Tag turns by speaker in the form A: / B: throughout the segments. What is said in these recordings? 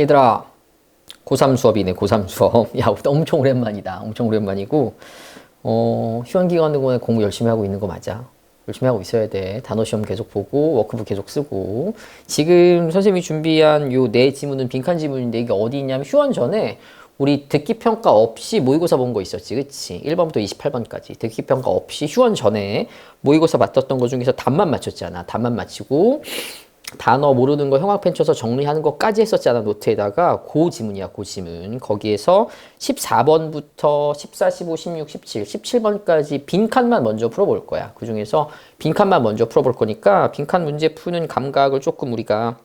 A: 얘들아, 고3 수업이네, 고3 수업. 야, 엄청 오랜만이다. 엄청 오랜만이고, 휴원 기간 동안에 공부 열심히 하고 있는 거 맞아. 열심히 하고 있어야 돼. 단어 시험 계속 보고, 워크북 계속 쓰고. 지금 선생님이 준비한 요 네 지문은 빈칸 지문인데, 이게 어디 있냐면, 휴원 전에 우리 듣기 평가 없이 모의고사 본 거 있었지, 그치? 1번부터 28번까지. 듣기 평가 없이 휴원 전에 모의고사 맞췄던 거 중에서 답만 맞췄잖아. 답만 맞히고, 단어 모르는 거 형광펜 쳐서 정리하는 것까지 했었잖아, 노트에다가. 그 지문이야, 그 지문. 거기에서 14번부터 14, 15, 16, 17, 17번까지 빈칸만 먼저 풀어볼 거야. 그 중에서 빈칸만 먼저 풀어볼 거니까 빈칸 문제 푸는 감각을 조금 우리가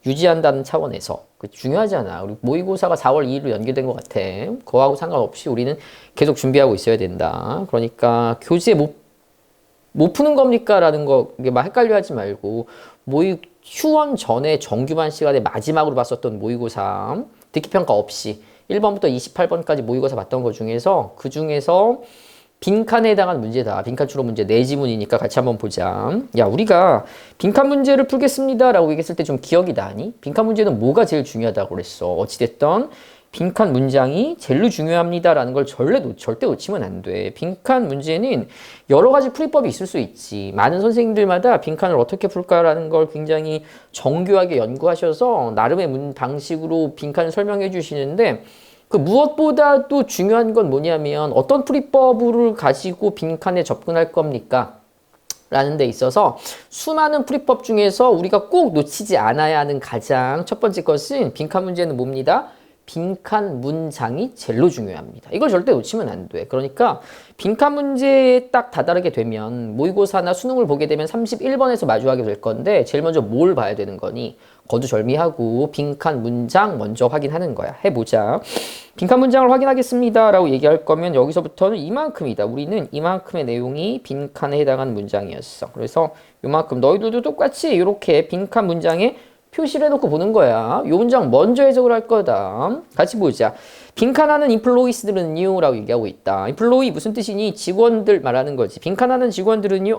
A: 유지한다는 차원에서. 중요하잖아. 우리 모의고사가 4월 2일로 연계된 것 같아. 그거하고 상관없이 우리는 계속 준비하고 있어야 된다. 그러니까 교재 못 푸는 겁니까? 라는 거, 이게 막 헷갈려 하지 말고, 휴원 전에 정규반 시간에 마지막으로 봤었던 모의고사, 듣기평가 없이 1번부터 28번까지 모의고사 봤던 것 중에서, 그 중에서 빈칸에 해당한 문제다. 빈칸 추론 문제 네 지문이니까 같이 한번 보자. 야, 우리가 빈칸 문제를 풀겠습니다 라고 얘기했을 때 좀 기억이 나니? 빈칸 문제는 뭐가 제일 중요하다고 그랬어? 어찌됐던 빈칸 문장이 제일 중요합니다라는 걸 절대 놓치면 안 돼. 빈칸 문제는 여러 가지 풀이법이 있을 수 있지. 많은 선생님들마다 빈칸을 어떻게 풀까라는 걸 굉장히 정교하게 연구하셔서 나름의 방식으로 빈칸을 설명해 주시는데, 그 무엇보다도 중요한 건 뭐냐면 어떤 풀이법을 가지고 빈칸에 접근할 겁니까? 라는 데 있어서 수많은 풀이법 중에서 우리가 꼭 놓치지 않아야 하는 가장 첫 번째 것은 빈칸 문제는 뭡니다? 빈칸 문장이 제일로 중요합니다. 이걸 절대 놓치면 안 돼. 그러니까 빈칸 문제에 딱 다다르게 되면 모의고사나 수능을 보게 되면 31번에서 마주하게 될 건데, 제일 먼저 뭘 봐야 되는 거니? 거두절미하고 빈칸 문장 먼저 확인하는 거야. 해보자. 빈칸 문장을 확인하겠습니다 라고 얘기할 거면 여기서부터는 이만큼이다. 우리는 이만큼의 내용이 빈칸에 해당하는 문장이었어. 그래서 요만큼, 너희들도 똑같이 이렇게 빈칸 문장에 표시를 해놓고 보는 거야. 요 문장 먼저 해석을 할 거다. 같이 보자. 빈칸하는 employees들은요 라고 얘기하고 있다. employee 무슨 뜻이니? 직원들 말하는 거지. 빈칸하는 직원들은요,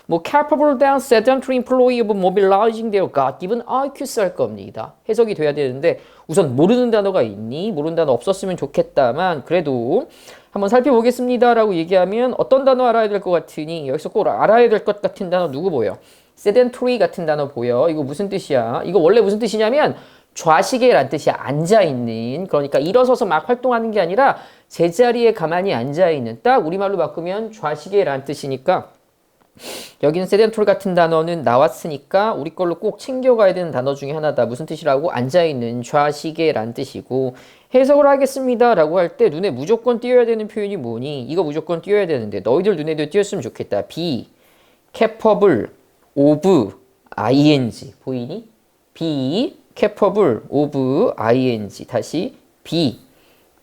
A: 뭐 capable than sedentary employee of mobilizing their God-given IQs 할 겁니다. 해석이 돼야 되는데 우선 모르는 단어가 있니? 모르는 단어 없었으면 좋겠다만 그래도 한번 살펴보겠습니다 라고 얘기하면 어떤 단어 알아야 될 것 같으니? 여기서 꼭 알아야 될 것 같은 단어 누구 보여? sedentary 같은 단어 보여. 이거 무슨 뜻이야? 이거 원래 무슨 뜻이냐면 좌시계란 뜻이야. 앉아있는. 그러니까 일어서서 막 활동하는 게 아니라 제자리에 가만히 앉아있는. 딱 우리말로 바꾸면 좌시계란 뜻이니까 여기는 sedentary 같은 단어는 나왔으니까 우리 걸로 꼭 챙겨가야 되는 단어 중에 하나다. 무슨 뜻이라고? 앉아있는, 좌시계란 뜻이고. 해석을 하겠습니다 라고 할 때 눈에 무조건 띄어야 되는 표현이 뭐니? 이거 무조건 띄어야 되는데 너희들 눈에도 띄었으면 좋겠다. be capable of ing. 보이니? be capable of ing. 다시 be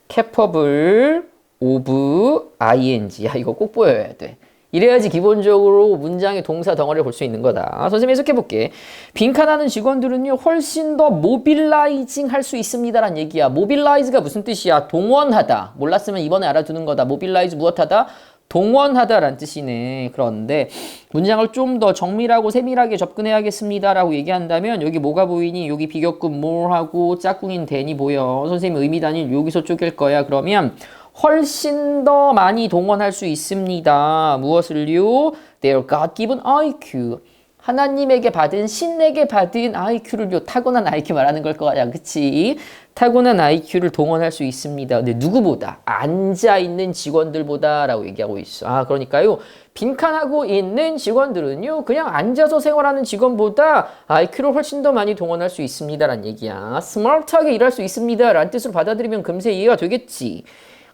A: capable of ing. 야, 이거 꼭 보여야 돼. 이래야지 기본적으로 문장의 동사 덩어리를 볼 수 있는 거다. 선생님이 해석해볼게. 빈칸하는 직원들은요, 훨씬 더 모빌라이징 할 수 있습니다라는 얘기야. 모빌라이즈가 무슨 뜻이야? 동원하다. 몰랐으면 이번에 알아두는 거다. 모빌라이즈 무엇하다? 동원하다라는 뜻이네. 그런데 문장을 좀 더 정밀하고 세밀하게 접근해야겠습니다라고 얘기한다면 여기 뭐가 보이니? 여기 비교급 more하고 짝꿍인 than이 보여. 선생님 의미 단위를 여기서 쪼갤 거야. 그러면 훨씬 더 많이 동원할 수 있습니다. 무엇을요? Their God-given IQ. 하나님에게 받은, 신에게 받은 IQ를요. 타고난 IQ 말하는 걸 거야. 그치? 타고난 IQ를 동원할 수 있습니다. 근데 누구보다? 앉아있는 직원들보다 라고 얘기하고 있어. 그러니까요. 빈칸하고 있는 직원들은요. 그냥 앉아서 생활하는 직원보다 IQ를 훨씬 더 많이 동원할 수 있습니다. 라는 얘기야. 스마트하게 일할 수 있습니다. 라는 뜻으로 받아들이면 금세 이해가 되겠지.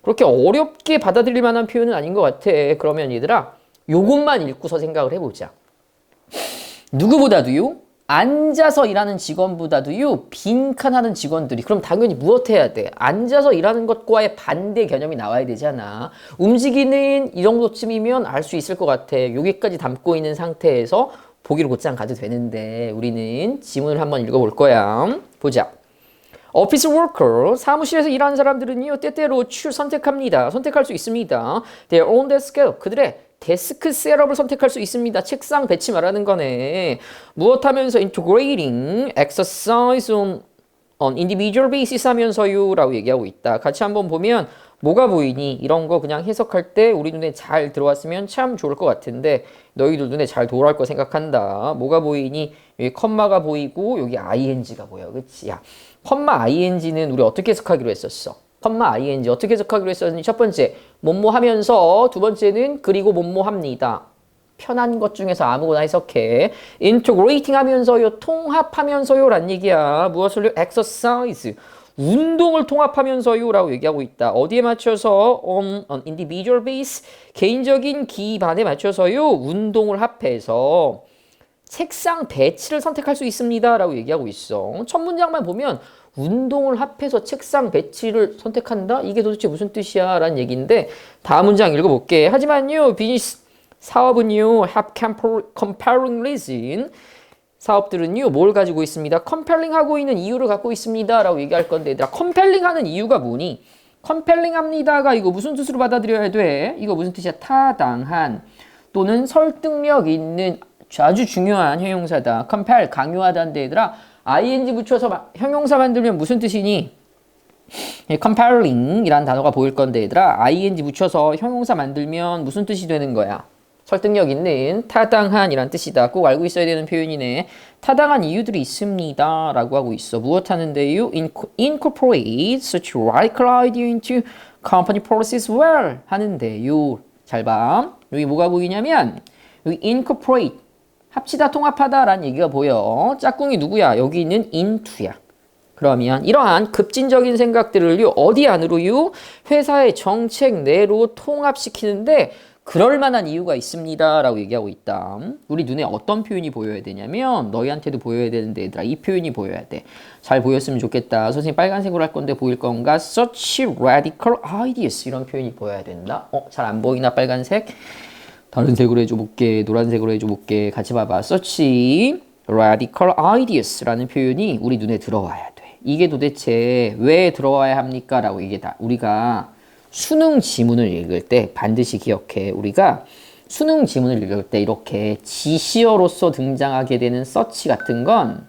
A: 그렇게 어렵게 받아들일 만한 표현은 아닌 것 같아. 그러면 얘들아, 요것만 읽고서 생각을 해보자. 누구보다도요, 앉아서 일하는 직원보다도요, 빈칸하는 직원들이, 그럼 당연히 무엇 해야 돼? 앉아서 일하는 것과의 반대 개념이 나와야 되잖아. 움직이는 이 정도쯤이면 알 수 있을 것 같아. 여기까지 담고 있는 상태에서 보기로 곧장 가도 되는데, 우리는 지문을 한번 읽어볼 거야. 보자. 오피스 워커, 사무실에서 일하는 사람들은요, 때때로 선택합니다. 선택할 수 있습니다. Their own desk, 그들의 데스크 셋업을 선택할 수 있습니다. 책상 배치 말하는 거네. 무엇하면서 integrating exercise on on individual basis 하면서요 라고 얘기하고 있다. 같이 한번 보면 뭐가 보이니? 이런 거 그냥 해석할 때 우리 눈에 잘 들어왔으면 참 좋을 것 같은데 너희들 눈에 잘 돌아올 거 생각한다. 뭐가 보이니? 여기 컴마가 보이고 여기 ing가 보여. 그치? 야, 컴마 ing는 우리 어떻게 해석하기로 했었어? 컴마 ing 어떻게 해석하기로 했었니? 첫 번째, 뭐뭐 하면서, 두 번째는 그리고 뭐뭐 합니다. 편한 것 중에서 아무거나 해석해. integrating 하면서요, 통합하면서요 란 얘기야. 무엇을요? exercise. 운동을 통합하면서요 라고 얘기하고 있다. 어디에 맞춰서? on an individual base. 개인적인 기반에 맞춰서요. 운동을 합해서 책상 배치를 선택할 수 있습니다 라고 얘기하고 있어. 첫 문장만 보면 운동을 합해서 책상 배치를 선택한다? 이게 도대체 무슨 뜻이야? 라는 얘기인데 다음 문장 읽어볼게. 하지만요, 비즈니스 사업은요, have compelling reason. 사업들은요, 뭘 가지고 있습니다? compelling 하고 있는 이유를 갖고 있습니다. 라고 얘기할 건데, 얘들아, compelling 하는 이유가 뭐니? compelling 합니다가 이거 무슨 뜻으로 받아들여야 돼? 이거 무슨 뜻이야? 타당한 또는 설득력 있는 아주 중요한 형용사다. compel, 강요하다인데 얘들아, ing 붙여서 형용사 만들면 무슨 뜻이니? compelling 이란 단어가 보일 건데 얘들아, ing 붙여서 형용사 만들면 무슨 뜻이 되는 거야? 설득력 있는, 타당한 이란 뜻이다. 꼭 알고 있어야 되는 표현이네. 타당한 이유들이 있습니다 라고 하고 있어. 무엇 하는데요? incorporate such radical idea into company policies well 하는데요. 잘 봐. 여기 뭐가 보이냐면 여기 incorporate 합치다, 통합하다 라는 얘기가 보여. 짝꿍이 누구야? 여기 있는 into야. 그러면 이러한 급진적인 생각들을요, 어디 안으로요? 회사의 정책 내로 통합시키는데 그럴 만한 이유가 있습니다 라고 얘기하고 있다. 우리 눈에 어떤 표현이 보여야 되냐면 너희한테도 보여야 되는데 얘들아, 이 표현이 보여야 돼. 잘 보였으면 좋겠다. 선생님 빨간색으로 할 건데 보일 건가? Such radical ideas 이런 표현이 보여야 된다. 잘 안 보이나 빨간색? 다른 색으로 해줘볼게. 노란색으로 해줘볼게. 같이 봐봐. Such radical ideas라는 표현이 우리 눈에 들어와야 돼. 이게 도대체 왜 들어와야 합니까? 라고 이게 다 우리가 수능 지문을 읽을 때 반드시 기억해. 우리가 수능 지문을 읽을 때 이렇게 지시어로서 등장하게 되는 서치 같은 건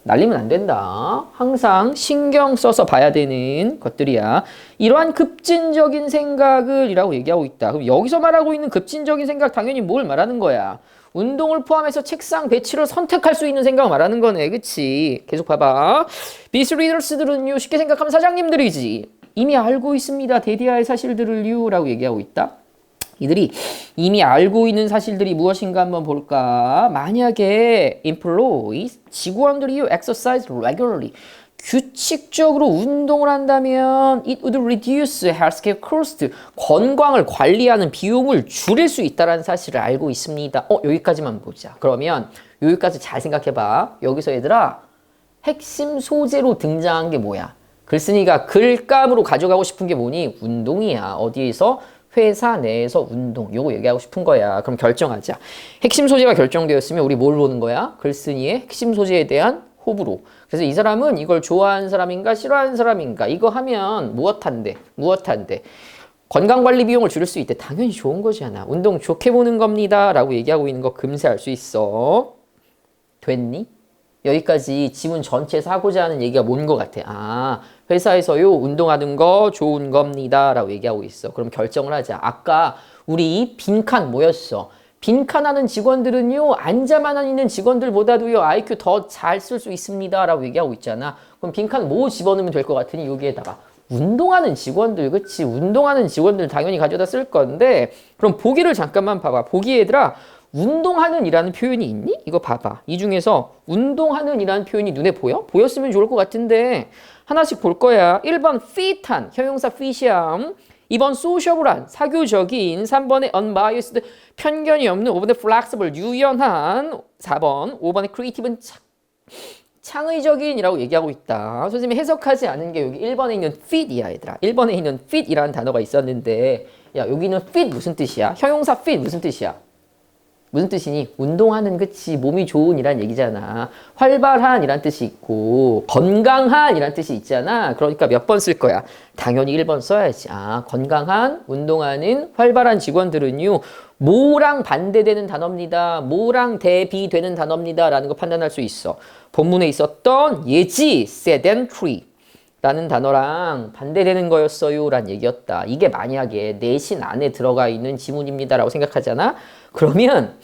A: 날리면 안 된다. 항상 신경 써서 봐야 되는 것들이야. 이러한 급진적인 생각을 이라고 얘기하고 있다. 그럼 여기서 말하고 있는 급진적인 생각 당연히 뭘 말하는 거야? 운동을 포함해서 책상 배치를 선택할 수 있는 생각을 말하는 거네. 그치? 계속 봐봐. 비스 리더스들은요, 쉽게 생각하면 사장님들이지. 이미 알고 있습니다. 대디아의 사실들을요 라고 얘기하고 있다. 이들이 이미 알고 있는 사실들이 무엇인가 한번 볼까? 만약에 employees, 직원들이요, exercise regularly, 규칙적으로 운동을 한다면 it would reduce healthcare cost, 건강을 관리하는 비용을 줄일 수 있다는 사실을 알고 있습니다. 여기까지만 보자. 그러면 여기까지 잘 생각해봐. 여기서 얘들아, 핵심 소재로 등장한 게 뭐야? 글쓴이가 글감으로 가져가고 싶은 게 뭐니? 운동이야. 어디에서? 회사 내에서 운동. 요거 얘기하고 싶은 거야. 그럼 결정하자. 핵심 소재가 결정되었으면 우리 뭘 보는 거야? 글쓴이의 핵심 소재에 대한 호불호. 그래서 이 사람은 이걸 좋아하는 사람인가 싫어하는 사람인가? 이거 하면 무엇한데? 건강관리 비용을 줄일 수 있대. 당연히 좋은 거잖아. 운동 좋게 보는 겁니다 라고 얘기하고 있는 거 금세 알 수 있어. 됐니? 여기까지 지문 전체에서 하고자 하는 얘기가 뭔 것 같아? 회사에서요, 운동하는 거 좋은 겁니다 라고 얘기하고 있어. 그럼 결정을 하자. 아까 우리 빈칸 뭐였어? 빈칸하는 직원들은요, 앉아만 있는 직원들보다도요, IQ 더 잘 쓸 수 있습니다 라고 얘기하고 있잖아. 그럼 빈칸 뭐 집어넣으면 될 것 같으니? 여기에다가 운동하는 직원들, 그치? 운동하는 직원들 당연히 가져다 쓸 건데, 그럼 보기를 잠깐만 봐봐. 보기 얘들아, 운동하는 이라는 표현이 있니? 이거 봐봐. 이 중에서 운동하는 이라는 표현이 눈에 보여? 보였으면 좋을 것 같은데 하나씩 볼 거야. 1번 fit한, 형용사 fit이야. 2번 sociable한, 사교적인. 3번에 unbiased, 편견이 없는. 5번에 flexible, 유연한. 4번, 5번에 creative는 창의적인 이라고 얘기하고 있다. 선생님이 해석하지 않은 게 여기 1번에 있는 fit이야 얘들아. 1번에 있는 fit이라는 단어가 있었는데 야, 여기는 fit 무슨 뜻이야? 형용사 fit 무슨 뜻이야? 무슨 뜻이니? 운동하는, 그치. 몸이 좋은 이란 얘기잖아. 활발한 이란 뜻이 있고 건강한 이란 뜻이 있잖아. 그러니까 몇 번 쓸 거야? 당연히 1번 써야지. 아, 건강한, 운동하는, 활발한 직원들은요. 뭐랑 반대되는 단어입니다. 뭐랑 대비되는 단어입니다. 라는 거 판단할 수 있어. 본문에 있었던 예지, sedentary 라는 단어랑 반대되는 거였어요 라는 얘기였다. 이게 만약에 내신 안에 들어가 있는 지문입니다 라고 생각하잖아. 그러면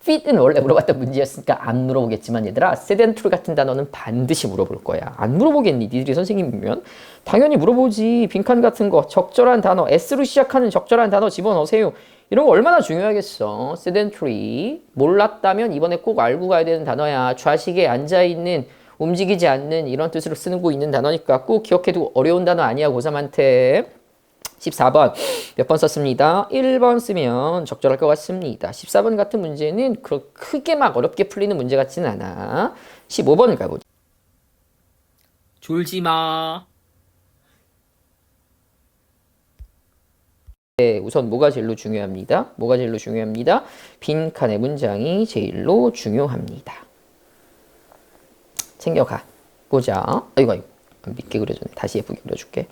A: fit은 원래 물어봤던 문제였으니까 안 물어보겠지만 얘들아, sedentary 같은 단어는 반드시 물어볼 거야. 안 물어보겠니? 니들이 선생님이면? 당연히 물어보지. 빈칸 같은 거, 적절한 단어, S로 시작하는 적절한 단어 집어넣으세요. 이런 거 얼마나 중요하겠어. sedentary 몰랐다면 이번에 꼭 알고 가야 되는 단어야. 좌식에 앉아있는, 움직이지 않는 이런 뜻으로 쓰고 있는 단어니까 꼭 기억해두고. 어려운 단어 아니야 고3한테. 14번 몇 번 썼습니다. 1번 쓰면 적절할 것 같습니다. 14번 같은 문제는 크게 막 어렵게 풀리는 문제 같지는 않아. 15번을 가보자. 졸지마. 네, 우선 뭐가 제일로 중요합니다. 뭐가 제일로 중요합니다. 빈칸의 문장이 제일로 중요합니다. 챙겨가. 보자. 아이고, 밑게 그려줬네. 다시 예쁘게 그려줄게.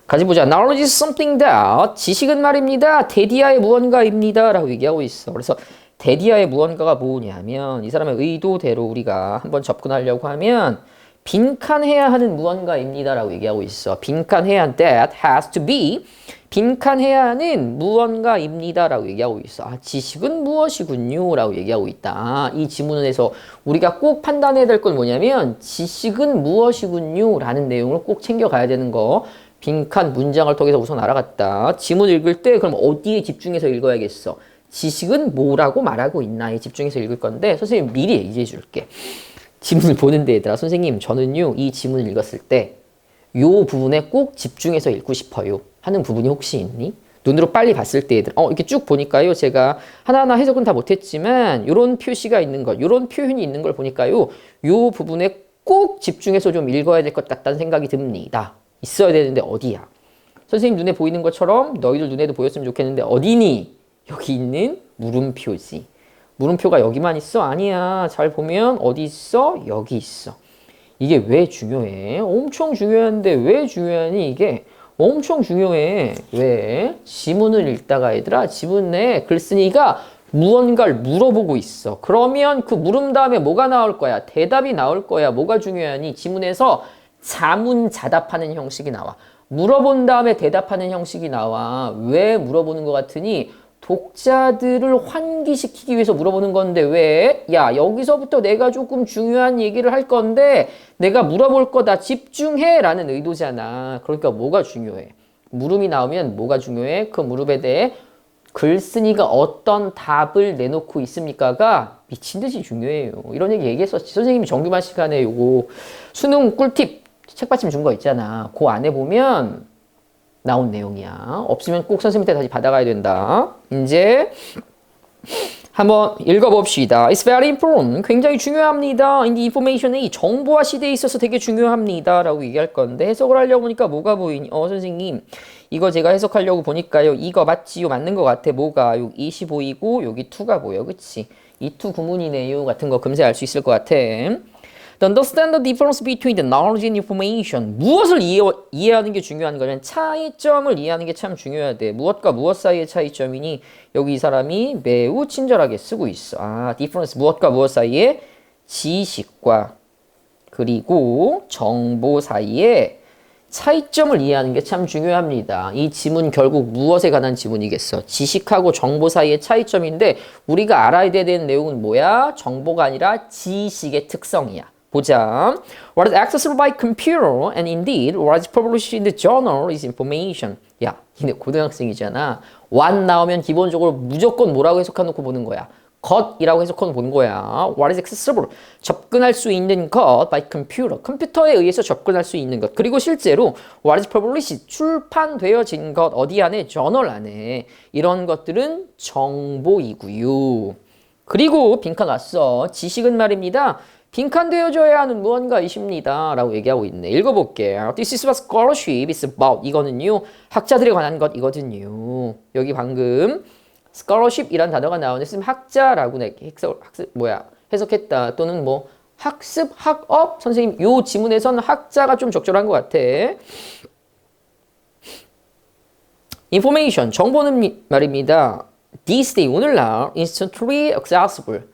A: 같이 보자. Knowledge is something that, 지식은 말입니다. 대디아의 무언가입니다. 라고 얘기하고 있어. 그래서 대디아의 무언가가 뭐냐면 이 사람의 의도대로 우리가 한번 접근하려고 하면 빈칸해야 하는 무언가입니다. 라고 얘기하고 있어. 빈칸해야 that has to be, 빈칸해야 하는 무언가입니다. 라고 얘기하고 있어. 아, 지식은 무엇이군요. 라고 얘기하고 있다. 이 지문에서 우리가 꼭 판단해야 될 건 뭐냐면 지식은 무엇이군요. 라는 내용을 꼭 챙겨가야 되는 거. 빈칸 문장을 통해서 우선 알아갔다. 지문 읽을 때 그럼 어디에 집중해서 읽어야겠어? 지식은 뭐라고 말하고 있나에 집중해서 읽을 건데 선생님 미리 얘기해 줄게. 지문을 보는데 얘들아, 선생님 저는요 이 지문을 읽었을 때 요 부분에 꼭 집중해서 읽고 싶어요 하는 부분이 혹시 있니? 눈으로 빨리 봤을 때 얘들 이렇게 쭉 보니까요 제가 하나하나 해석은 다 못했지만 요런 표시가 있는 것, 요런 표현이 있는 걸 보니까요 요 부분에 꼭 집중해서 좀 읽어야 될 것 같다는 생각이 듭니다. 있어야 되는데 어디야? 선생님 눈에 보이는 것처럼 너희들 눈에도 보였으면 좋겠는데 어디니? 여기 있는 물음표지. 물음표가 여기만 있어? 아니야. 잘 보면 어디 있어? 여기 있어. 이게 왜 중요해? 엄청 중요한데 왜 중요하니? 이게 엄청 중요해. 왜? 지문을 읽다가 얘들아 지문 내에 글쓴이가 무언가를 물어보고 있어. 그러면 그 물음 다음에 뭐가 나올 거야? 대답이 나올 거야. 뭐가 중요하니? 지문에서 자문자답하는 형식이 나와. 물어본 다음에 대답하는 형식이 나와. 왜 물어보는 것 같으니? 독자들을 환기시키기 위해서 물어보는 건데 왜? 야, 여기서부터 내가 조금 중요한 얘기를 할 건데 내가 물어볼 거다. 집중해 라는 의도잖아. 그러니까 뭐가 중요해? 물음이 나오면 뭐가 중요해? 그 물음에 대해 글쓴이가 어떤 답을 내놓고 있습니까가 미친 듯이 중요해요. 이런 얘기 얘기했었지. 선생님이 정규만 시간에 요거 수능 꿀팁 책받침 준 거 있잖아. 그 안에 보면 나온 내용이야. 없으면 꼭 선생님한테 다시 받아가야 된다. 이제 한번 읽어봅시다. It's very important. 굉장히 중요합니다. In the information age. 정보화 시대에 있어서 되게 중요합니다. 라고 얘기할 건데 해석을 하려고 보니까 뭐가 보이니? 선생님 이거 제가 해석하려고 보니까요. 이거 맞지요? 맞는 것 같아. 뭐가? 여기 25이고 여기 2가 보여. 그치? 이 2 구문이네요. 같은 거 금세 알 수 있을 것 같아. To understand the difference between the knowledge and information. 무엇을 이해하는 게 중요한 거냐면 차이점을 이해하는 게 참 중요하대. 무엇과 무엇 사이의 차이점이니? 여기 이 사람이 매우 친절하게 쓰고 있어. 아, difference 무엇과 무엇 사이의 지식과 그리고 정보 사이의 차이점을 이해하는 게 참 중요합니다. 이 지문 결국 무엇에 관한 지문이겠어? 지식하고 정보 사이의 차이점인데 우리가 알아야 되는 내용은 뭐야? 정보가 아니라 지식의 특성이야. 보자. What is accessible by computer and indeed what is published in the journal is information. 야, 니네 고등학생이잖아. what 나오면 기본적으로 무조건 뭐라고 해석해놓고 보는 거야? 것이라고 해석해놓고 보는 거야. What is accessible? 접근할 수 있는 것 by computer. 컴퓨터에 의해서 접근할 수 있는 것. 그리고 실제로 what is published? 출판되어진 것 어디 안에? 저널 안에. 이런 것들은 정보이고요. 그리고 빈칸 왔어. 지식은 말입니다. 빈칸되어져야 하는 무언가이십니다. 라고 얘기하고 있네. 읽어볼게요. This is what scholarship is about. 이거는요. 학자들에 관한 것이거든요. 여기 방금 scholarship이란 단어가 나오는데 지금 학자라고 해석했다. 또는 뭐 학습, 학업? 선생님 요 지문에서는 학자가 좀 적절한 것 같아. information, 정보는 말입니다. These days, 오늘날 instantly accessible.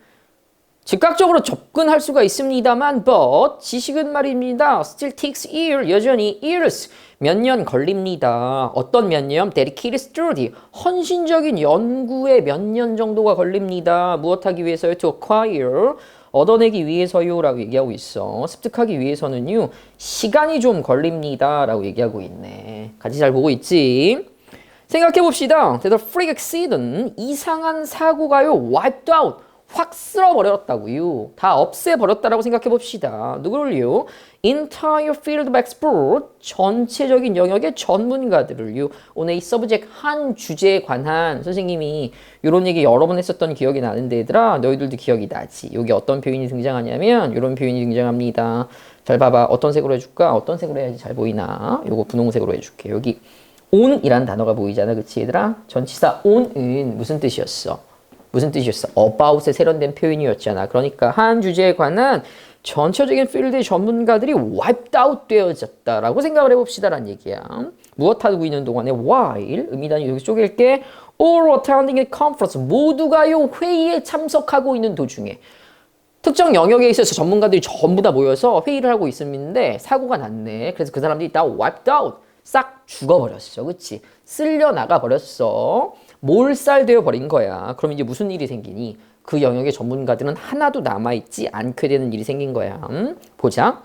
A: 즉각적으로 접근할 수가 있습니다만 but 지식은 말입니다. still takes years, 여전히 years, 몇 년 걸립니다. 어떤 몇 년? dedicated study, 헌신적인 연구에 몇 년 정도가 걸립니다. 무엇하기 위해서요? to acquire, 얻어내기 위해서요 라고 얘기하고 있어. 습득하기 위해서는요 시간이 좀 걸립니다 라고 얘기하고 있네. 같이 잘 보고 있지? 생각해 봅시다. The freak accident, 이상한 사고가요 wiped out, 확 쓸어버렸다고요. 다 없애버렸다라고 생각해 봅시다. 누구를요? Entire field of expert, 전체적인 영역의 전문가들을요. 오늘 이 subject 한 주제에 관한 선생님이 이런 얘기 여러 번 했었던 기억이 나는데 얘들아 너희들도 기억이 나지. 여기 어떤 표현이 등장하냐면 이런 표현이 등장합니다. 잘 봐봐. 어떤 색으로 해줄까? 어떤 색으로 해야지 잘 보이나? 요거 분홍색으로 해줄게. 여기 on이란 단어가 보이잖아. 그치 얘들아? 전치사 on은 무슨 뜻이었어? 무슨 뜻이었어? about에 세련된 표현이었잖아. 그러니까 한 주제에 관한 전체적인 필드의 전문가들이 wiped out 되어졌다라고 생각을 해봅시다라는 얘기야. 무엇 하고 있는 동안에 while, 의미단위 여기 쪼갤게, all attending a conference, 모두가요 회의에 참석하고 있는 도중에 특정 영역에 있어서 전문가들이 전부 다 모여서 회의를 하고 있었는데 사고가 났네. 그래서 그 사람들이 다 wiped out, 싹 죽어버렸어. 그치? 쓸려나가 버렸어. 몰살되어 버린 거야. 그럼 이제 무슨 일이 생기니? 그 영역의 전문가들은 하나도 남아있지 않게 되는 일이 생긴 거야. 보자.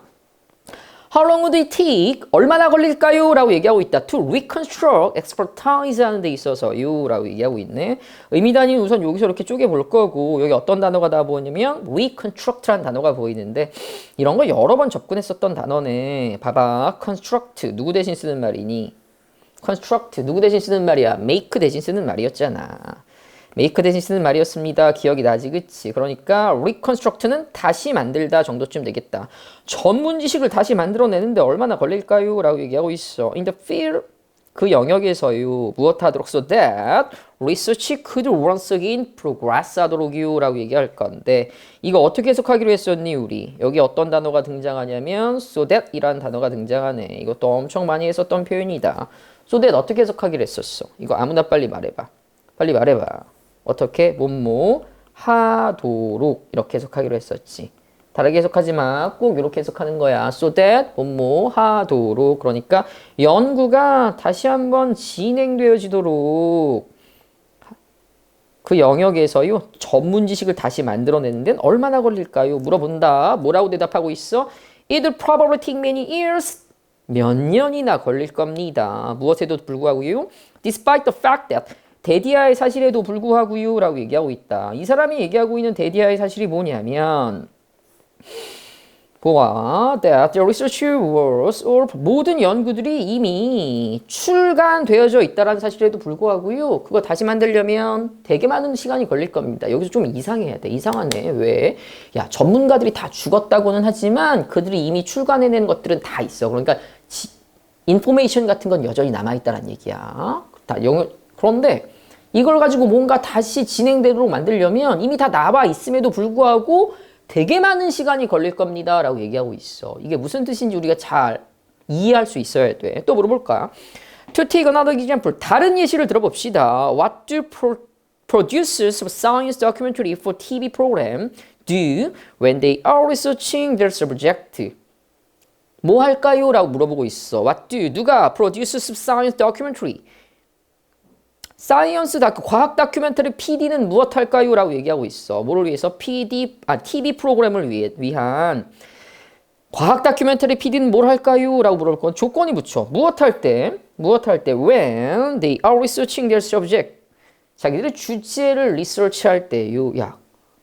A: How long would it take? 얼마나 걸릴까요? 라고 얘기하고 있다. To reconstruct expertise 하는 데 있어서요. 라고 얘기하고 있네. 의미단위는 우선 여기서 이렇게 쪼개볼 거고 여기 어떤 단어가 다 보이냐면 reconstruct라는 단어가 보이는데 이런 거 여러 번 접근했었던 단어네. 봐봐. construct 누구 대신 쓰는 말이니? construct 누구 대신 쓰는 말이야? make 대신 쓰는 말이었잖아. make 대신 쓰는 말이었습니다. 기억이 나지 그치? 그러니까 reconstruct는 다시 만들다 정도쯤 되겠다. 전문 지식을 다시 만들어내는데 얼마나 걸릴까요? 라고 얘기하고 있어. in the field 그 영역에서요. 무엇하도록 so that research could once again progress 하도록요 라고 얘기할 건데 이거 어떻게 해석하기로 했었니 우리? 여기 어떤 단어가 등장하냐면 so that 이라는 단어가 등장하네. 이것도 엄청 많이 했었던 표현이다. so that 어떻게 해석하기로 했었어? 이거 아무나 빨리 말해봐. 빨리 말해봐. 어떻게? 뭐뭐 하도록 이렇게 해석하기로 했었지. 다르게 해석하지 마. 꼭 이렇게 해석하는 거야. so that 뭐뭐 하도록. 그러니까 연구가 다시 한번 진행되어지도록 그 영역에서요. 전문 지식을 다시 만들어내는 데는 얼마나 걸릴까요? 물어본다. 뭐라고 대답하고 있어? It will probably take many years. 몇 년이나 걸릴 겁니다. 무엇에도 불구하고요. Despite the fact that 데디아의 사실에도 불구하고요 라고 얘기하고 있다. 이 사람이 얘기하고 있는 데디아의 사실이 뭐냐면 보아 that the research was or 모든 연구들이 이미 출간되어져 있다는 사실에도 불구하고요. 그거 다시 만들려면 되게 많은 시간이 걸릴 겁니다. 여기서 좀 이상해야 돼. 이상하네. 왜? 야 전문가들이 다 죽었다고는 하지만 그들이 이미 출간해낸 것들은 다 있어. 그러니까 인포메이션 같은 건 여전히 남아있다는 얘기야. 그런데 이걸 가지고 뭔가 다시 진행되도록 만들려면 이미 다 나와 있음에도 불구하고 되게 많은 시간이 걸릴 겁니다 라고 얘기하고 있어. 이게 무슨 뜻인지 우리가 잘 이해할 수 있어야 돼. 또 물어볼까? To take another example, 다른 예시를 들어봅시다. What do producers of science documentary for TV program do when they are researching their subject? 뭐 할까요? 라고 물어보고 있어. What do? 누가? Producers of science documentary. 사이언스 과학 다큐멘터리 PD는 무엇 할까요? 라고 얘기하고 있어. 뭐를 위해서? TV 프로그램을 위한 과학 다큐멘터리 PD는 뭘 할까요? 라고 물어볼 건 조건이 붙여. 무엇 할 때? When they are researching their subject. 자기들의 주제를 리서치할 때요. 야,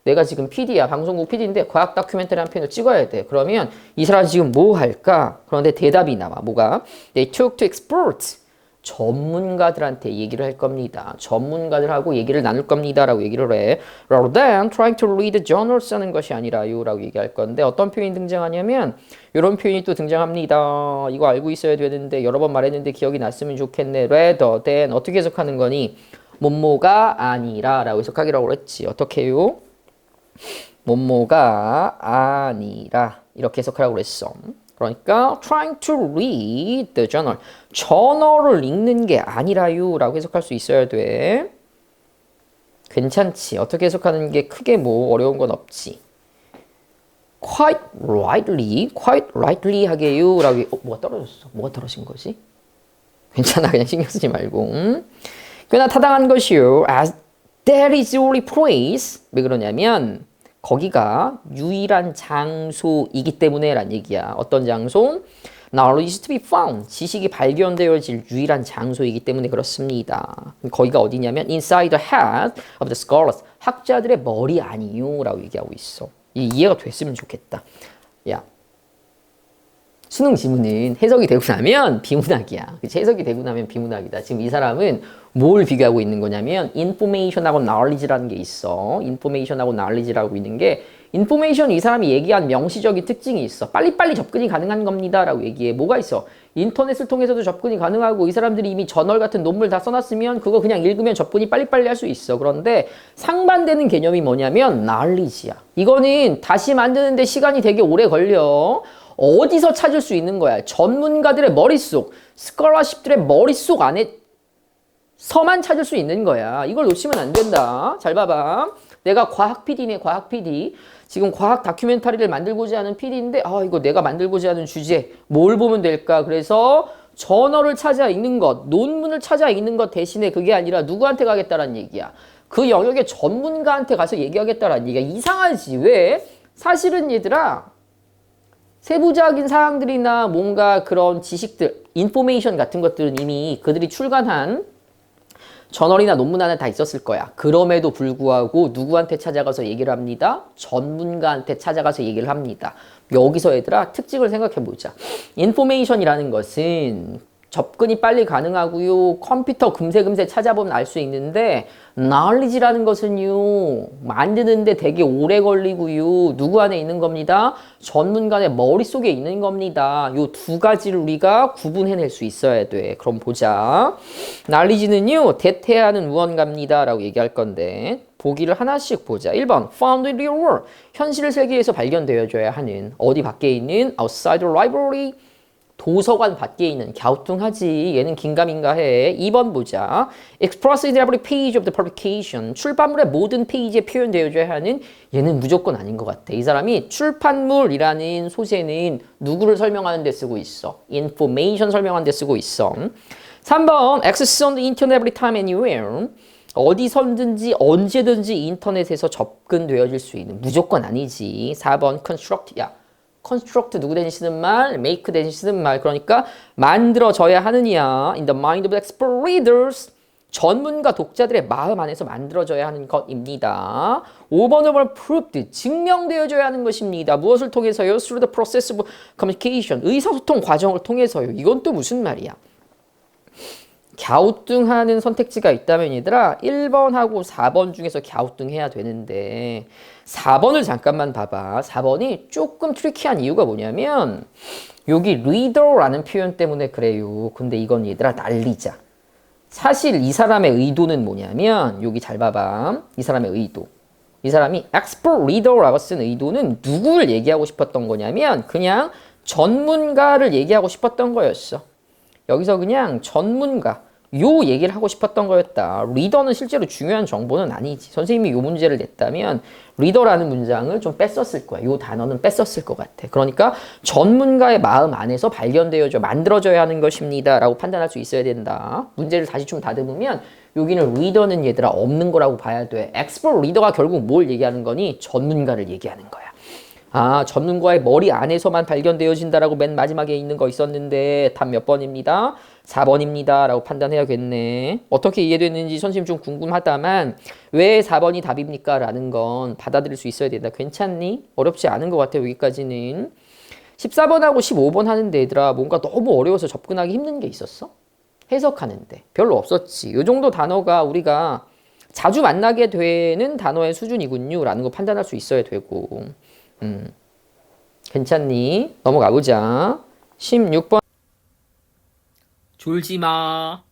A: 내가 지금 PD야. 방송국 PD인데 과학 다큐멘터리 한 편을 찍어야 돼. 그러면 이 사람이 지금 뭐 할까? 그런데 대답이 나와. 뭐가? They talk to experts. 전문가들한테 얘기를 할 겁니다. 전문가들하고 얘기를 나눌 겁니다. 라고 얘기를 해. Rather than trying to read journals 하는 것이 아니라요. 라고 얘기할 건데 어떤 표현이 등장하냐면 이런 표현이 또 등장합니다. 이거 알고 있어야 되는데 여러 번 말했는데 기억이 났으면 좋겠네. Rather than 어떻게 해석하는 거니? 뭐뭐가 아니라 라고 해석하기라고 했지. 어떻게 해요? 뭐뭐가 아니라 이렇게 해석하라고 그랬어. 그러니까 trying to read the journal. 저널을 읽는 게 아니라요 라고 해석할 수 있어야 돼. 괜찮지? 어떻게 해석하는 게 크게 뭐 어려운 건 없지. quite rightly 하게요 라고 뭐가 떨어졌어? 뭐가 떨어진 거지? 괜찮아. 그냥 신경 쓰지 말고. 꽤나 타당한 것이요. As that is the only place. 왜 그러냐면 거기가 유일한 장소이기 때문에 란 얘기야. 어떤 장소? Knowledge is to be found. 지식이 발견되어질 유일한 장소이기 때문에 그렇습니다. 거기가 어디냐면 inside the head of the scholars. 학자들의 머리 아니요 라고 얘기하고 있어. 이해가 됐으면 좋겠다. 야, 수능 지문은 해석이 되고 나면 비문학이야. 그치? 해석이 되고 나면 비문학이다. 지금 이 사람은 뭘 비교하고 있는 거냐면 information하고 knowledge라는 게 있어. information하고 knowledge라고 있는 게 information 이 사람이 얘기한 명시적인 특징이 있어. 빨리빨리 접근이 가능한 겁니다 라고 얘기해. 뭐가 있어? 인터넷을 통해서도 접근이 가능하고 이 사람들이 이미 저널 같은 논문 다 써놨으면 그거 그냥 읽으면 접근이 빨리빨리 할 수 있어. 그런데 상반되는 개념이 뭐냐면 knowledge야. 이거는 다시 만드는데 시간이 되게 오래 걸려. 어디서 찾을 수 있는 거야? 전문가들의 머릿속, 스컬러십들의 머릿속 안에 서만 찾을 수 있는 거야. 이걸 놓치면 안 된다. 잘 봐봐. 내가 과학 PD네, 과학 PD. 지금 과학 다큐멘터리를 만들고자 하는 PD인데, 이거 내가 만들고자 하는 주제, 뭘 보면 될까? 그래서 저널을 찾아 읽는 것, 논문을 찾아 읽는 것 대신에 그게 아니라 누구한테 가겠다라는 얘기야. 그 영역의 전문가한테 가서 얘기하겠다라는 얘기야. 이상하지. 왜? 사실은 얘들아, 세부적인 사항들이나 뭔가 그런 지식들, 인포메이션 같은 것들은 이미 그들이 출간한 저널이나 논문 안에 다 있었을 거야. 그럼에도 불구하고 누구한테 찾아가서 얘기를 합니다? 전문가한테 찾아가서 얘기를 합니다. 여기서 얘들아 특징을 생각해 보자. 인포메이션이라는 것은 접근이 빨리 가능하고요. 컴퓨터 금세금세 찾아보면 알 수 있는데 knowledge라는 것은요. 만드는데 되게 오래 걸리고요. 누구 안에 있는 겁니다? 전문가의 머릿속에 있는 겁니다. 요 두 가지를 우리가 구분해낼 수 있어야 돼. 그럼 보자. knowledge는요. 대체하는 무언가입니다. 라고 얘기할 건데 보기를 하나씩 보자. 1번 found in real world. 현실 세계에서 발견되어져야 하는 어디 밖에 있는 outside the library. 도서관 밖에 있는 갸우뚱하지. 얘는 긴가민가 해. 2번 보자. Expressed in every page of the publication. 출판물의 모든 페이지에 표현되어져야 하는 얘는 무조건 아닌 것 같아. 이 사람이 출판물이라는 소재는 누구를 설명하는 데 쓰고 있어? information 설명하는 데 쓰고 있어. 3번 Access on the internet every time anywhere. 어디선든지 언제든지 인터넷에서 접근되어질 수 있는 무조건 아니지. 4번 Construct. 야. construct 누구 대신 쓰는 말, make 대신 쓰는 말. 그러니까 만들어져야 하느냐. In the mind of expert readers. 전문가 독자들의 마음 안에서 만들어져야 하는 것입니다. 5번은 proved. 증명되어져야 하는 것입니다. 무엇을 통해서요? Through the process of communication. 의사소통 과정을 통해서요. 이건 또 무슨 말이야? 갸우뚱하는 선택지가 있다면 얘들아 1번하고 4번 중에서 갸우뚱해야 되는데 4번을 잠깐만 봐봐. 4번이 조금 트리키한 이유가 뭐냐면 여기 reader라는 표현 때문에 그래요. 근데 이건 얘들아 날리자. 사실 이 사람의 의도는 뭐냐면 여기 잘 봐봐. 이 사람의 의도. 이 사람이 expert reader라고 쓴 의도는 누구를 얘기하고 싶었던 거냐면 그냥 전문가를 얘기하고 싶었던 거였어. 여기서 그냥 전문가 요 얘기를 하고 싶었던 거였다. 리더는 실제로 중요한 정보는 아니지. 선생님이 요 문제를 냈다면 리더라는 문장을 좀 뺐었을 거야. 요 단어는 뺐었을 것 같아. 그러니까 전문가의 마음 안에서 발견되어져 만들어져야 하는 것입니다. 라고 판단할 수 있어야 된다. 문제를 다시 좀 다듬으면 여기는 리더는 얘들아 없는 거라고 봐야 돼. 엑스퍼트 리더가 결국 뭘 얘기하는 거니? 전문가를 얘기하는 거야. 전문가의 머리 안에서만 발견되어진다라고 맨 마지막에 있는 거 있었는데 답 몇 번입니다? 4번입니다. 라고 판단해야겠네. 어떻게 이해됐는지 선생님 좀 궁금하다만 왜 4번이 답입니까? 라는 건 받아들일 수 있어야 된다. 괜찮니? 어렵지 않은 것 같아 여기까지는. 14번하고 15번 하는데 얘들아 뭔가 너무 어려워서 접근하기 힘든 게 있었어? 해석하는데 별로 없었지. 이 정도 단어가 우리가 자주 만나게 되는 단어의 수준이군요 라는 거 판단할 수 있어야 되고. 괜찮니? 넘어가 보자. 16번. 졸지 마.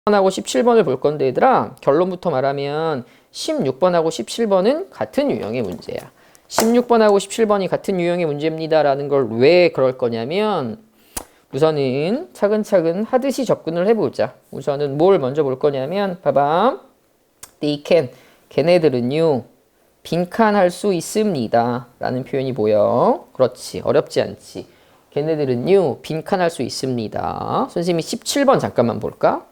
A: 하고 17번을 볼 건데 얘들아, 결론부터 말하면 16번하고 17번은 같은 유형의 문제야. 16번하고 17번이 같은 유형의 문제입니다 라는 걸 왜 그럴 거냐면, 우선은 차근차근 하듯이 접근을 해보자. 우선은 뭘 먼저 볼 거냐면, 봐봐. They can, 걔네들은요 빈칸할 수 있습니다 라는 표현이 보여. 그렇지, 어렵지 않지. 걔네들은요 빈칸할 수 있습니다. 선생님이 17번 잠깐만 볼까?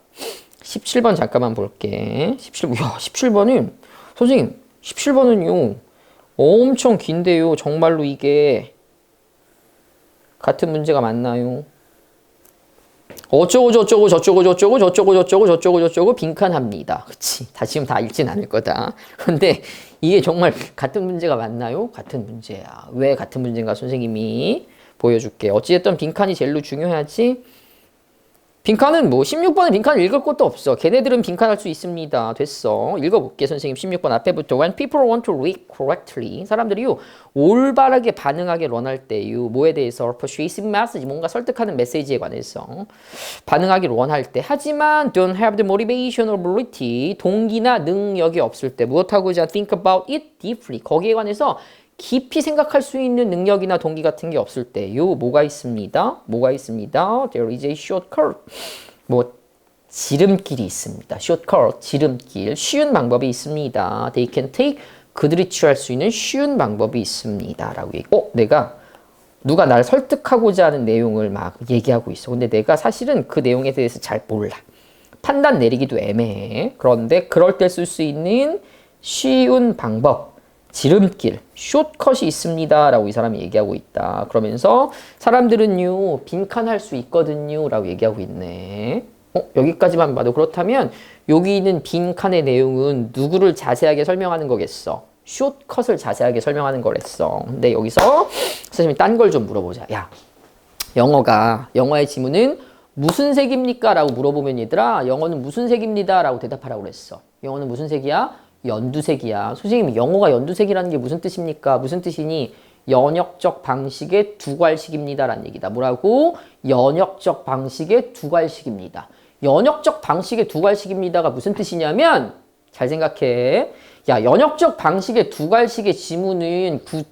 A: 17번 잠깐만 볼게. 17번은 선생님 17번은요 엄청 긴데요. 정말로 이게 같은 문제가 맞나요? 어쩌고 저쩌고 저쩌고 저쩌고 저쩌고 저쩌고 저쩌고 저쩌고 빈칸합니다. 그치? 다 지금 다 읽진 않을 거다. 근데 이게 정말 같은 문제가 맞나요? 같은 문제야. 왜 같은 문제인가 선생님이 보여줄게. 어찌됐든 빈칸이 제일로 중요하지. 빈칸은 뭐 16번은 빈칸을 읽을 것도 없어. 걔네들은 빈칸할 수 있습니다. 됐어. 읽어볼게 선생님. 16번 앞에부터 When people want to read correctly, 사람들이요 올바르게 반응하게 원할 때요 뭐에 대해서 persuasive message, 뭔가 설득하는 메시지에 관해서 반응하기를 원할 때, 하지만 don't have the motivation or ability, 동기나 능력이 없을 때 무엇하고자 think about it deeply, 거기에 관해서 깊이 생각할 수 있는 능력이나 동기 같은 게 없을 때요 뭐가 있습니다. 뭐가 있습니다. There is a shortcut. 뭐 지름길이 있습니다. shortcut, 지름길, 쉬운 방법이 있습니다. They can take, 그들이 취할 수 있는 쉬운 방법이 있습니다. 라고 내가 누가 날 설득하고자 하는 내용을 막 얘기하고 있어. 근데 내가 사실은 그 내용에 대해서 잘 몰라. 판단 내리기도 애매해. 그런데 그럴 때 쓸 수 있는 쉬운 방법, 지름길, 숏컷이 있습니다 라고 이 사람이 얘기하고 있다. 그러면서 사람들은요 빈칸할 수 있거든요 라고 얘기하고 있네. 여기까지만 봐도 그렇다면 여기 있는 빈칸의 내용은 누구를 자세하게 설명하는 거겠어? 숏컷을 자세하게 설명하는 거랬어. 근데 여기서 선생님이 딴 걸 좀 물어보자. 야, 영어의 지문은 무슨 색입니까? 라고 물어보면 얘들아, 영어는 무슨 색입니다 라고 대답하라고 그랬어. 영어는 무슨 색이야? 연두색이야. 선생님, 영어가 연두색이라는 게 무슨 뜻입니까? 무슨 뜻이니? 연역적 방식의 두괄식입니다 라는 얘기다. 뭐라고? 연역적 방식의 두괄식입니다. 연역적 방식의 두괄식입니다가 무슨 뜻이냐면, 잘 생각해. 야, 연역적 방식의 두괄식의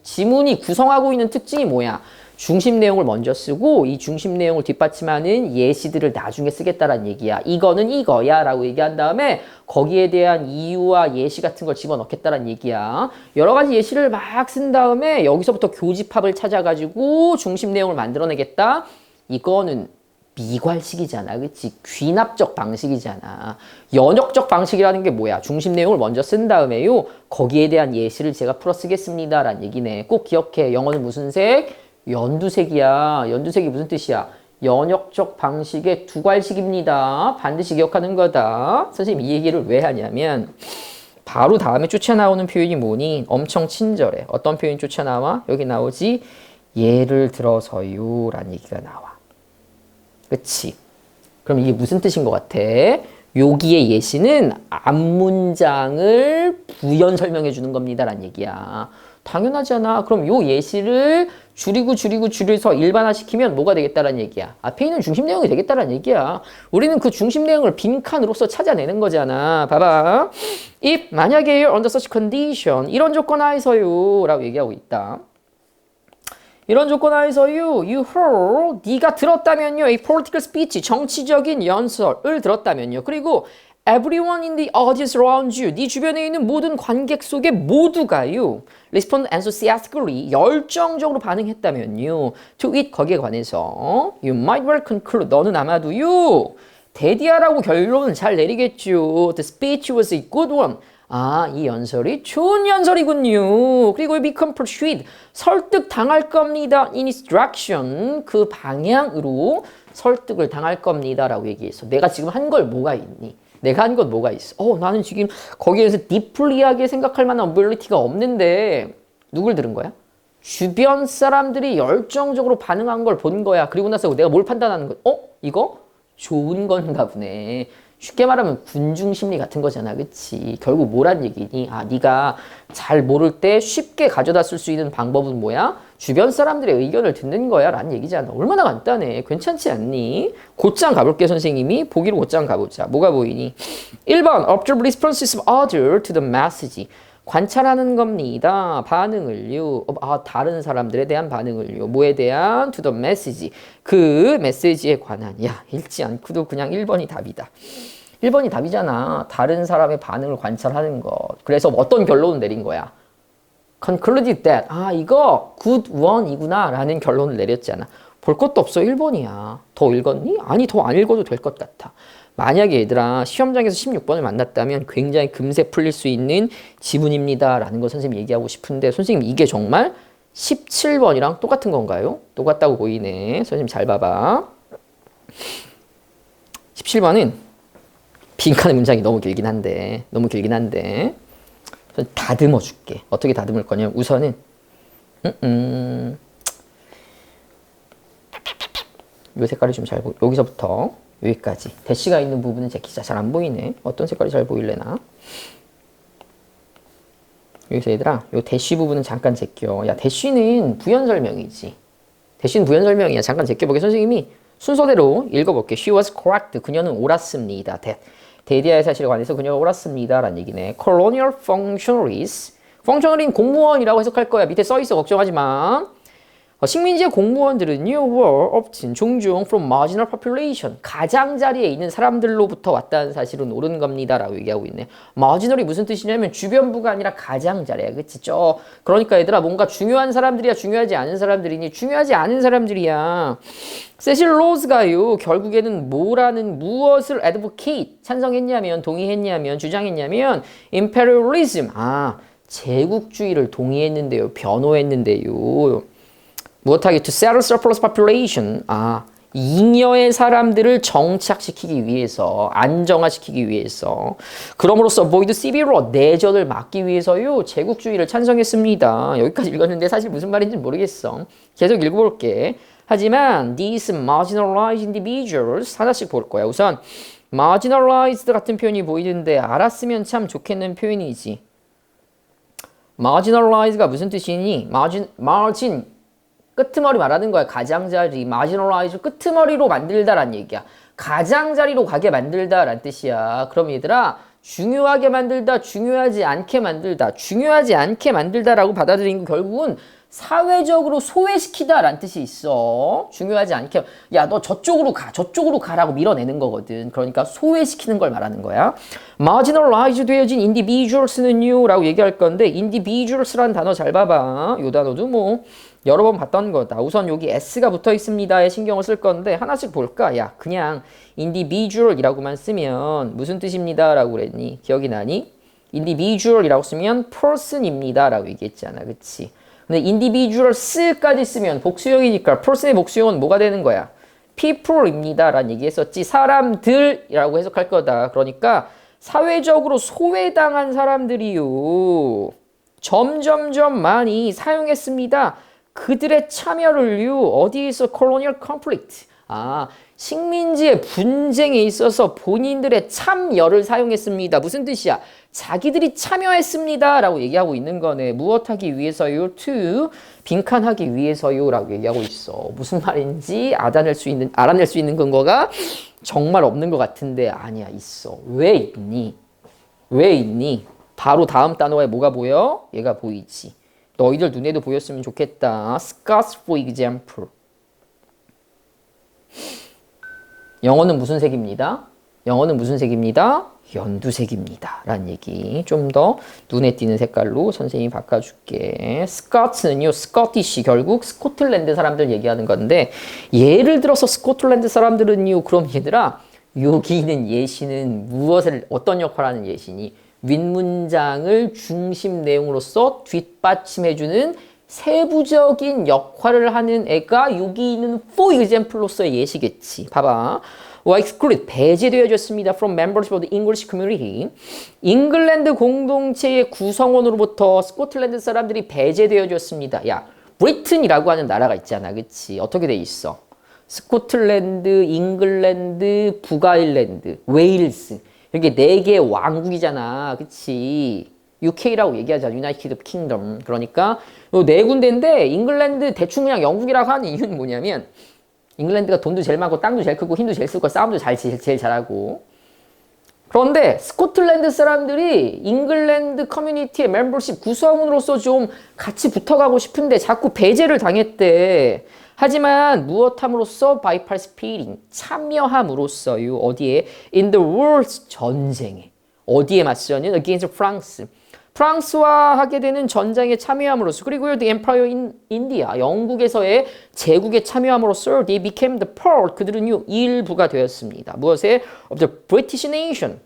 A: 지문이 구성하고 있는 특징이 뭐야? 중심 내용을 먼저 쓰고 이 중심 내용을 뒷받침하는 예시들을 나중에 쓰겠다라는 얘기야. 이거는 이거야 라고 얘기한 다음에 거기에 대한 이유와 예시 같은 걸 집어넣겠다라는 얘기야. 여러 가지 예시를 막 쓴 다음에 여기서부터 교집합을 찾아가지고 중심 내용을 만들어내겠다. 이거는 미괄식이잖아. 그치? 귀납적 방식이잖아. 연역적 방식이라는 게 뭐야? 중심 내용을 먼저 쓴 다음에요 거기에 대한 예시를 제가 풀어 쓰겠습니다 라는 얘기네. 꼭 기억해. 영어는 무슨 색? 연두색이야. 연두색이 무슨 뜻이야? 연역적 방식의 두괄식입니다. 반드시 기억하는 거다. 선생님 이 얘기를 왜 하냐면 바로 다음에 쫓아나오는 표현이 뭐니? 엄청 친절해. 어떤 표현이 쫓아나와? 여기 나오지? 예를 들어서요 라는 얘기가 나와. 그치? 그럼 이게 무슨 뜻인 것 같아? 여기의 예시는 앞문장을 부연 설명해 주는 겁니다 라는 얘기야. 당연하잖아. 그럼 요 예시를 줄여서 일반화시키면 뭐가 되겠다라는 얘기야. 앞에 있는 중심 내용이 되겠다라는 얘기야. 우리는 그 중심 내용을 빈칸으로서 찾아내는 거잖아. 봐봐. If 만약에 under such condition, 이런 조건 하에서요 라고 얘기하고 있다. 이런 조건 하에서요, you heard, 네가 들었다면요, a political speech, 정치적인 연설을 들었다면요. 그리고 everyone in the audience around you, 네 주변에 있는 모든 관객 속에 모두가요, respond enthusiastically, 열정적으로 반응했다면요, to it, 거기에 관해서 you might well conclude, 너는 아마도요, 대디아라고 결론을 잘 내리겠죠. The speech was a good one. 아, 이 연설이 좋은 연설이군요. 그리고 become persuaded, 설득 당할 겁니다. in its direction, 그 방향으로 설득을 당할 겁니다. 라고 얘기했어. 내가 지금 한 걸 뭐가 있니? 내가 한 건 뭐가 있어? 나는 지금 거기에서 deeply하게 생각할 만한 ability가 없는데 누굴 들은 거야? 주변 사람들이 열정적으로 반응한 걸 본 거야. 그리고 나서 내가 뭘 판단하는 거야? 이거 좋은 건가 보네. 쉽게 말하면 군중 심리 같은 거잖아. 그치? 결국 뭐란 얘기니? 네가 잘 모를 때 쉽게 가져다 쓸 수 있는 방법은 뭐야? 주변 사람들의 의견을 듣는 거야 라는 얘기잖아. 얼마나 간단해. 괜찮지 않니? 곧장 가볼게 선생님이. 보기로 곧장 가보자. 뭐가 보이니? 1번 Observe responses of other to the message. 관찰하는 겁니다. 반응을요. 다른 사람들에 대한 반응을요. 뭐에 대한? To the message. 그 메시지에 관한. 야, 읽지 않고도 그냥 1번이 답이다. 1번이 답이잖아. 다른 사람의 반응을 관찰하는 것. 그래서 어떤 결론을 내린 거야? Concluded that. 이거 good one이구나 라는 결론을 내렸잖아. 볼 것도 없어. 1번이야. 더 읽었니? 아니, 더 안 읽어도 될 것 같아. 만약에 얘들아 시험장에서 16번을 만났다면 굉장히 금세 풀릴 수 있는 지문입니다 라는 거 선생님이 얘기하고 싶은데 선생님 이게 정말 17번이랑 똑같은 건가요? 똑같다고 보이네. 선생님 잘 봐봐. 17번은 빈칸의 문장이 너무 길긴 한데 다듬어 줄게. 어떻게 다듬을 거냐면 우선은 요 색깔이 좀 잘 보여. 여기서부터 여기까지. 대시가 있는 부분은 제 기자 잘 안 보이네. 어떤 색깔이 잘 보일래나? 여기서 얘들아, 요 대시 부분은 잠깐 제껴. 야, 대시는 부연 설명이지. 대시는 부연 설명이야. 잠깐 제껴보게. 선생님이 순서대로 읽어볼게. She was correct. 그녀는 옳았습니다. 대디아의 사실에 관해서 그녀가 옳았습니다. 라는 얘기네. Colonial functionaries. functionary는 공무원이라고 해석할 거야. 밑에 써있어. 걱정하지 마. 식민지의 공무원들은요, were often 종종 from marginal population, 가장자리에 있는 사람들로부터 왔다는 사실은 옳은 겁니다 라고 얘기하고 있네. marginal이 무슨 뜻이냐면 주변부가 아니라 가장자리야. 그치? 그러니까 얘들아 뭔가 중요한 사람들이야 중요하지 않은 사람들이니? 중요하지 않은 사람들이야. 세실 로즈가요 결국에는 무엇을 advocate, 찬성했냐면 동의했냐면 주장했냐면 imperialism, 제국주의를 동의했는데요, 변호했는데요. 무엇하기? To settle surplus population. 잉여의 사람들을 정착시키기 위해서, 안정화시키기 위해서. 그럼으로써 avoid civil war, 내전을 막기 위해서요, 제국주의를 찬성했습니다. 여기까지 읽었는데 사실 무슨 말인지 모르겠어. 계속 읽어볼게. 하지만 these marginalized individuals, 하나씩 볼 거야. 우선 marginalized 같은 표현이 보이는데 알았으면 참 좋겠는 표현이지. marginalize가 무슨 뜻이니? margin 끄트머리 말하는 거야. 가장자리, marginalize 끄트머리로 만들다란 얘기야. 가장자리로 가게 만들다란 뜻이야. 그럼 얘들아 중요하게 만들다, 중요하지 않게 만들다, 중요하지 않게 만들다라고 받아들이는 거 결국은 사회적으로 소외시키다라는 뜻이 있어. 중요하지 않게, 야, 너 저쪽으로 가라고 밀어내는 거거든. 그러니까 소외시키는 걸 말하는 거야. marginalize 되어진 individuals는요 라고 얘기할 건데, individuals라는 단어 잘 봐봐. 이 단어도 뭐 여러 번 봤던 거다. 우선 여기 s가 붙어 있습니다에 신경을 쓸 건데 하나씩 볼까? 야, 그냥 individual이라고만 쓰면 무슨 뜻입니다 라고 그랬니? 기억이 나니? individual이라고 쓰면 person입니다 라고 얘기했잖아. 그치? 근데 individuals까지 쓰면 복수형이니까 person의 복수형은 뭐가 되는 거야? people입니다 라는 얘기했었지. 사람들이라고 해석할 거다. 그러니까 사회적으로 소외당한 사람들이요 점점점 많이 사용했습니다. 그들의 참여를요 어디에서 colonial conflict, 식민지의 분쟁에 있어서 본인들의 참여를 사용했습니다. 무슨 뜻이야? 자기들이 참여했습니다 라고 얘기하고 있는 거네. 무엇하기 위해서요? to 빈칸하기 위해서요 라고 얘기하고 있어. 무슨 말인지 알아낼 수 있는 근거가 정말 없는 것 같은데 아니야, 있어. 왜 있니? 바로 다음 단어에 뭐가 보여? 얘가 보이지. 너희들 눈에도 보였으면 좋겠다. Scots for example. 영어는 무슨 색입니다? 연두색입니다. 라는 얘기. 좀 더 눈에 띄는 색깔로 선생님이 바꿔줄게. 스코츠는요, 스코티시, 결국 스코틀랜드 사람들 얘기하는 건데, 예를 들어서 스코틀랜드 사람들은요, 그럼 얘들아, 여기 있는 예시는 어떤 역할을 하는 예시니? 윗문장을 중심 내용으로서 뒷받침해주는 세부적인 역할을 하는 애가 여기 있는 for example로서의 예시겠지. 봐봐. were excluded, 배제되어졌습니다. from members of the English community. 잉글랜드 공동체의 구성원으로부터 스코틀랜드 사람들이 배제되어졌습니다. 야, 브리튼이라고 하는 나라가 있잖아. 그치? 어떻게 돼 있어? 스코틀랜드, 잉글랜드, 북아일랜드, 웨일스. 이렇게 4개의 왕국이잖아. 그치? UK라고 얘기하잖아. 유나이티드 킹덤. 그러니까 요 4군데인데 잉글랜드 대충 그냥 영국이라고 하는 이유는 뭐냐면 잉글랜드가 돈도 제일 많고 땅도 제일 크고 힘도 제일 쓰고 싸움도 제일 잘하고 그런데 스코틀랜드 사람들이 잉글랜드 커뮤니티의 멤버십 구성원으로서 좀 같이 붙어가고 싶은데 자꾸 배제를 당했대. 하지만 무엇함으로써 by participating 참여함으로써요. 어디에? In the world 전쟁에. 어디에 맞서는? Against France. 프랑스와 하게 되는 전쟁에 참여함으로써 그리고요 the Empire in India 영국에서의 제국에 참여함으로써 they became the part 그들은요 일부가 되었습니다. 무엇에? Of the British nation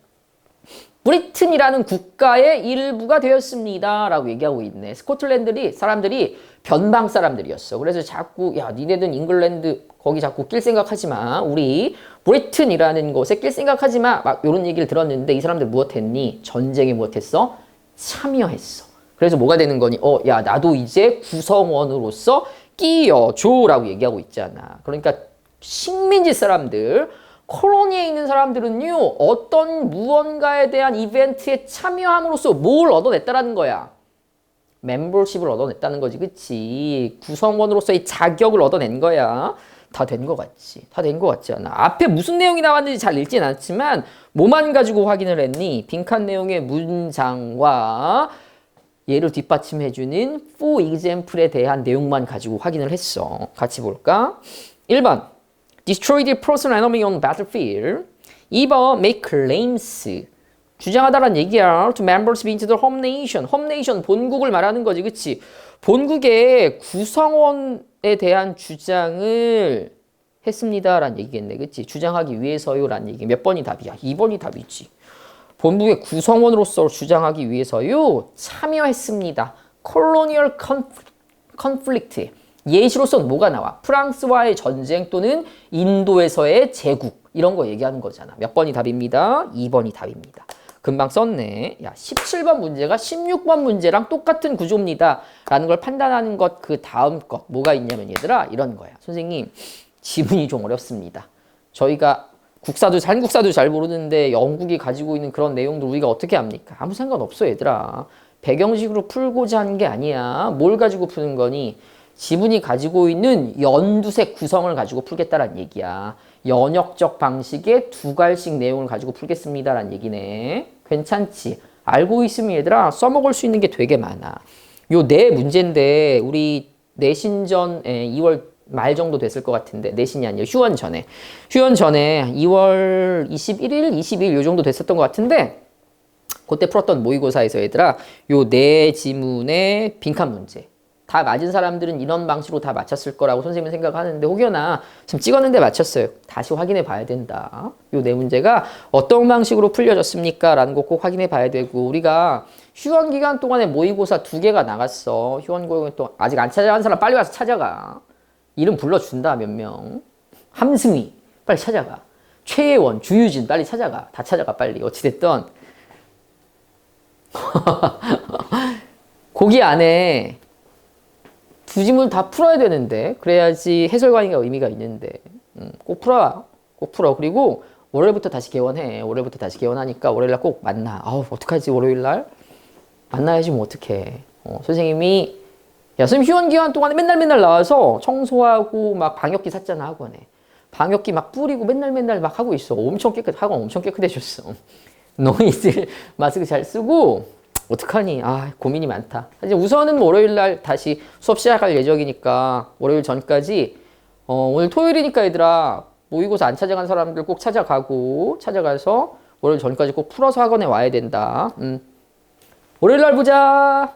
A: 브리튼이라는 국가의 일부가 되었습니다 라고 얘기하고 있네. 스코틀랜드 사람들이 변방 사람들이었어. 그래서 자꾸 야 니네들 잉글랜드 거기 자꾸 낄 생각하지 마. 우리 브리튼이라는 곳에 낄 생각하지 마. 막 이런 얘기를 들었는데 이 사람들 무엇했니? 전쟁에 무엇했어? 참여했어. 그래서 뭐가 되는 거니? 야 나도 이제 구성원으로서 끼어줘라고 얘기하고 있잖아. 그러니까 식민지 사람들 콜로니에 있는 사람들은요 어떤 무언가에 대한 이벤트에 참여함으로써 뭘 얻어냈다라는 거야. 멤버십을 얻어냈다는 거지. 그치? 구성원으로서의 자격을 얻어낸 거야. 다 된 거 같지? 다 된 거 같지 않아? 앞에 무슨 내용이 나왔는지 잘 읽진 않지만 뭐만 가지고 확인을 했니? 빈칸 내용의 문장과 얘를 뒷받침해주는 for example에 대한 내용만 가지고 확인을 했어. 같이 볼까? 1번 Destroy the personal enemy on battlefield. 2번 Make claims. 주장하다란 얘기야. To members into the home nation. home nation 본국을 말하는 거지. 그치? 본국의 구성원에 대한 주장을 했습니다라는 얘기겠네. 그치? 주장하기 위해서요라는 얘기. 몇 번이 답이야? 2번이 답이지. 본국의 구성원으로서 주장하기 위해서요. 참여했습니다. Colonial conflict. 예시로서는 뭐가 나와? 프랑스와의 전쟁 또는 인도에서의 제국. 이런 거 얘기하는 거잖아. 몇 번이 답입니다? 2번이 답입니다. 금방 썼네. 야, 17번 문제가 16번 문제랑 똑같은 구조입니다. 라는 걸 판단하는 것, 그 다음 것. 뭐가 있냐면 얘들아, 이런 거야. 선생님, 지문이 좀 어렵습니다. 저희가 한국사도 잘 모르는데 영국이 가지고 있는 그런 내용들 우리가 어떻게 합니까? 아무 상관없어, 얘들아. 배경식으로 풀고자 하는 게 아니야. 뭘 가지고 푸는 거니? 지문이 가지고 있는 연두색 구성을 가지고 풀겠다란 얘기야. 연역적 방식의 2갈씩 내용을 가지고 풀겠습니다라는 얘기네. 괜찮지? 알고 있으면 얘들아 써먹을 수 있는 게 되게 많아. 요 4문제인데 우리 내신 전에 2월 말 정도 됐을 것 같은데 내신이 아니라 휴원 전에 2월 21일, 22일 요 정도 됐었던 것 같은데 그때 풀었던 모의고사에서 얘들아 요 4지문의 빈칸 문제 다 맞은 사람들은 이런 방식으로 다 맞췄을 거라고 선생님은 생각하는데 혹여나 지금 찍었는데 맞췄어요. 다시 확인해 봐야 된다. 요 4문제가 어떤 방식으로 풀려졌습니까? 라는 거 꼭 확인해 봐야 되고 우리가 휴원 기간 동안에 모의고사 2개가 나갔어. 휴원 기간 동안 아직 안 찾아간 사람 빨리 와서 찾아가. 이름 불러준다 몇 명. 함승희 빨리 찾아가. 최예원, 주유진 빨리 찾아가. 다 찾아가 빨리. 어찌됐든 거기 안에 2지문 다 풀어야 되는데 그래야지 해설관이가 의미가 있는데 꼭 풀어. 꼭 풀어. 그리고 월요일부터 다시 개원해. 월요일부터 다시 개원하니까 월요일날 꼭 만나. 아우 어떡하지 월요일날? 만나야지 뭐 어떡해. 선생님이 야 선생님 휴원 기간 동안에 맨날 나와서 청소하고 막 방역기 샀잖아 학원에. 방역기 막 뿌리고 맨날 막 하고 있어. 학원 엄청 깨끗해졌어. 너희들 마스크 잘 쓰고 어떡하니? 아, 고민이 많다. 이제 우선은 월요일날 다시 수업 시작할 예정이니까 월요일 전까지 오늘 토요일이니까 얘들아 모의고사 안 찾아간 사람들 꼭 찾아가서 월요일 전까지 꼭 풀어서 학원에 와야 된다. 월요일날 보자.